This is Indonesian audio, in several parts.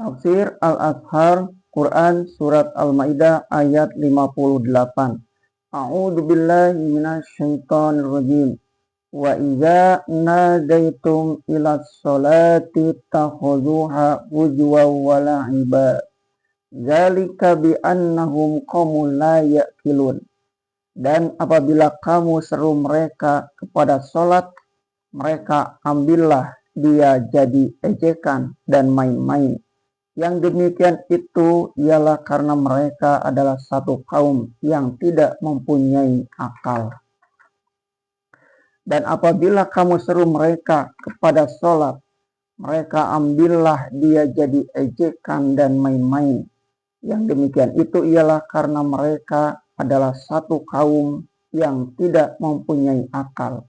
Tafsir Al-Azhar Quran Surat Al-Maidah ayat 58. A'udzu billahi minasyaitonir rajim. Wa idza nadaitum ilas sholati takhuduha huzwa wa la'iba. Zalika bi annahum qaumun la ya'qilun. Dan apabila kamu seru mereka kepada sholat, mereka ambillah dia jadi ejekan dan main-main. Yang demikian itu ialah karena mereka adalah satu kaum yang tidak mempunyai akal. Dan apabila kamu seru mereka kepada sholat, mereka ambillah dia jadi ejekan dan main-main. Yang demikian itu ialah karena mereka adalah satu kaum yang tidak mempunyai akal.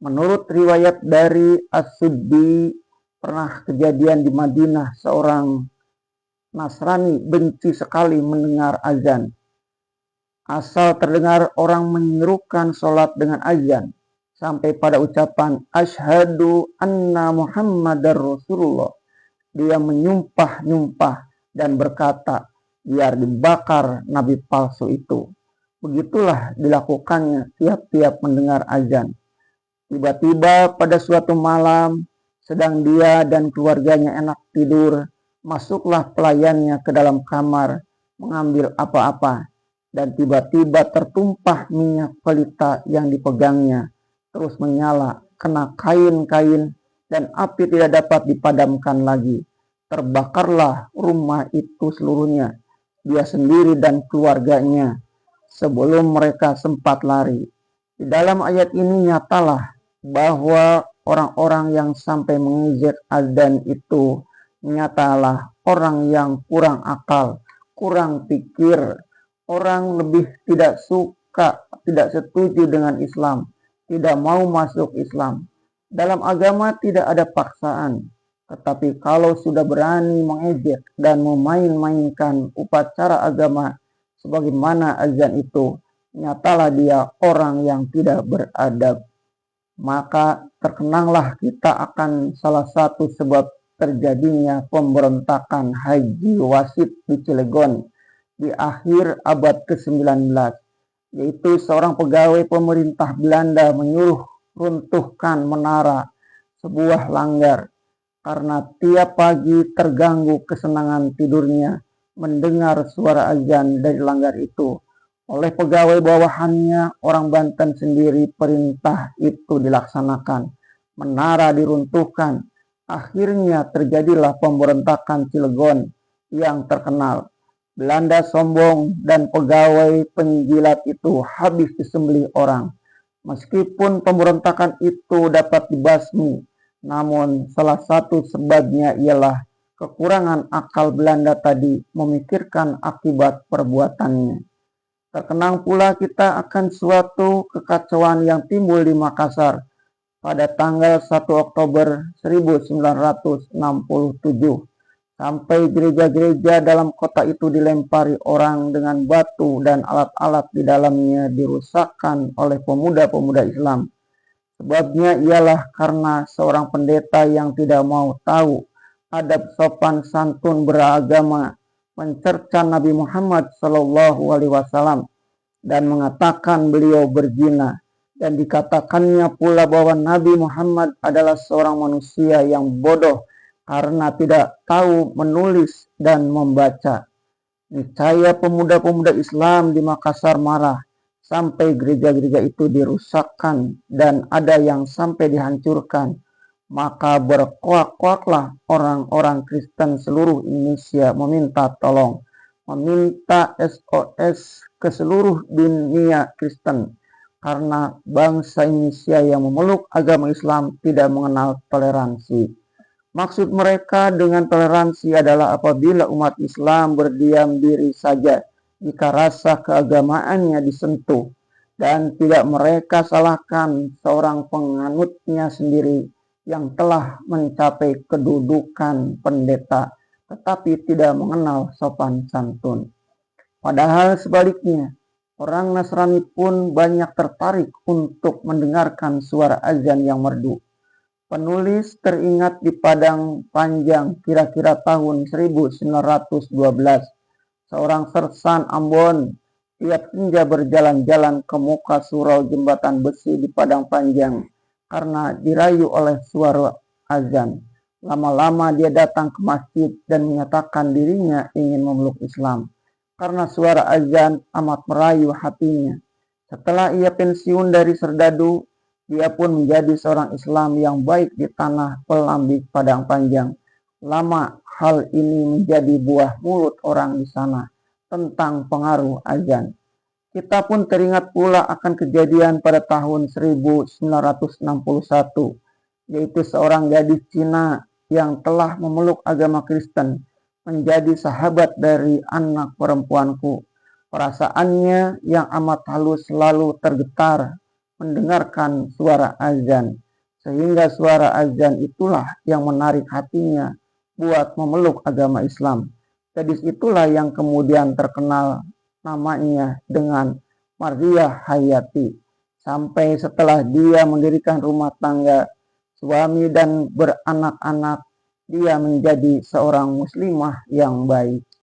Menurut riwayat dari As-Suddi, pernah kejadian di Madinah seorang Nasrani benci sekali mendengar azan. Asal terdengar orang menyerukan sholat dengan azan, sampai pada ucapan Asyhadu anna Muhammadar Rasulullah, dia menyumpah-nyumpah dan berkata, biar dibakar nabi palsu itu. Begitulah dilakukannya tiap-tiap mendengar azan. Tiba-tiba pada suatu malam, sedang dia dan keluarganya enak tidur, masuklah pelayannya ke dalam kamar mengambil apa-apa, dan tiba-tiba tertumpah minyak pelita yang dipegangnya, terus menyala, kena kain-kain, dan api tidak dapat dipadamkan lagi. Terbakarlah rumah itu seluruhnya, dia sendiri dan keluarganya, sebelum mereka sempat lari. Di dalam ayat ini nyatalah bahwa orang-orang yang sampai mengejek azan itu nyatalah orang yang kurang akal, kurang pikir, orang lebih tidak suka, tidak setuju dengan Islam, tidak mau masuk Islam. Dalam agama tidak ada paksaan, tetapi kalau sudah berani mengejek dan memain-mainkan upacara agama sebagaimana azan itu, nyatalah dia orang yang tidak beradab. Maka terkenanglah kita akan salah satu sebab terjadinya pemberontakan Haji Wasit di Cilegon di akhir abad ke-19, yaitu seorang pegawai pemerintah Belanda menyuruh runtuhkan menara sebuah langgar karena tiap pagi terganggu kesenangan tidurnya mendengar suara azan dari langgar itu. Oleh pegawai bawahannya, orang Banten sendiri, perintah itu dilaksanakan. Menara diruntuhkan. Akhirnya terjadilah pemberontakan Cilegon yang terkenal. Belanda sombong dan pegawai penjilat itu habis disembelih orang. Meskipun pemberontakan itu dapat dibasmi, namun salah satu sebabnya ialah kekurangan akal Belanda tadi memikirkan akibat perbuatannya. Terkenang pula kita akan suatu kekacauan yang timbul di Makassar pada tanggal 1 Oktober 1967, sampai gereja-gereja dalam kota itu dilempari orang dengan batu dan alat-alat di dalamnya dirusakkan oleh pemuda-pemuda Islam. Sebabnya ialah karena seorang pendeta yang tidak mau tahu adab sopan santun beragama mencerca Nabi Muhammad SAW dan mengatakan beliau berzina, dan dikatakannya pula bahwa Nabi Muhammad adalah seorang manusia yang bodoh karena tidak tahu menulis dan membaca. Niscaya pemuda-pemuda Islam di Makassar marah sampai gereja-gereja itu dirusakkan dan ada yang sampai dihancurkan. Maka berkoak-koaklah orang-orang Kristen seluruh Indonesia meminta tolong, meminta SOS ke seluruh dunia Kristen, karena bangsa Indonesia yang memeluk agama Islam tidak mengenal toleransi. Maksud mereka dengan toleransi adalah apabila umat Islam berdiam diri saja jika rasa keagamaannya disentuh, dan tidak mereka salahkan seorang penganutnya sendiri yang telah mencapai kedudukan pendeta tetapi tidak mengenal sopan santun. Padahal sebaliknya, orang Nasrani pun banyak tertarik untuk mendengarkan suara azan yang merdu. Penulis teringat di Padang Panjang kira-kira tahun 1912. Seorang sersan Ambon tiap senja berjalan-jalan ke muka surau jembatan besi di Padang Panjang karena dirayu oleh suara azan. Lama-lama dia datang ke masjid dan menyatakan dirinya ingin memeluk Islam karena suara azan amat merayu hatinya. Setelah ia pensiun dari serdadu, dia pun menjadi seorang Islam yang baik di tanah Pelambik Padang Panjang. Lama hal ini menjadi buah mulut orang di sana tentang pengaruh azan. Kita pun teringat pula akan kejadian pada tahun 1961, yaitu seorang gadis Cina yang telah memeluk agama Kristen menjadi sahabat dari anak perempuanku. Perasaannya yang amat halus selalu tergetar mendengarkan suara azan, sehingga suara azan itulah yang menarik hatinya buat memeluk agama Islam. Gadis itulah yang kemudian terkenal namanya dengan Maria Hayati. Sampai setelah dia mendirikan rumah tangga, suami dan beranak-anak, dia menjadi seorang muslimah yang baik.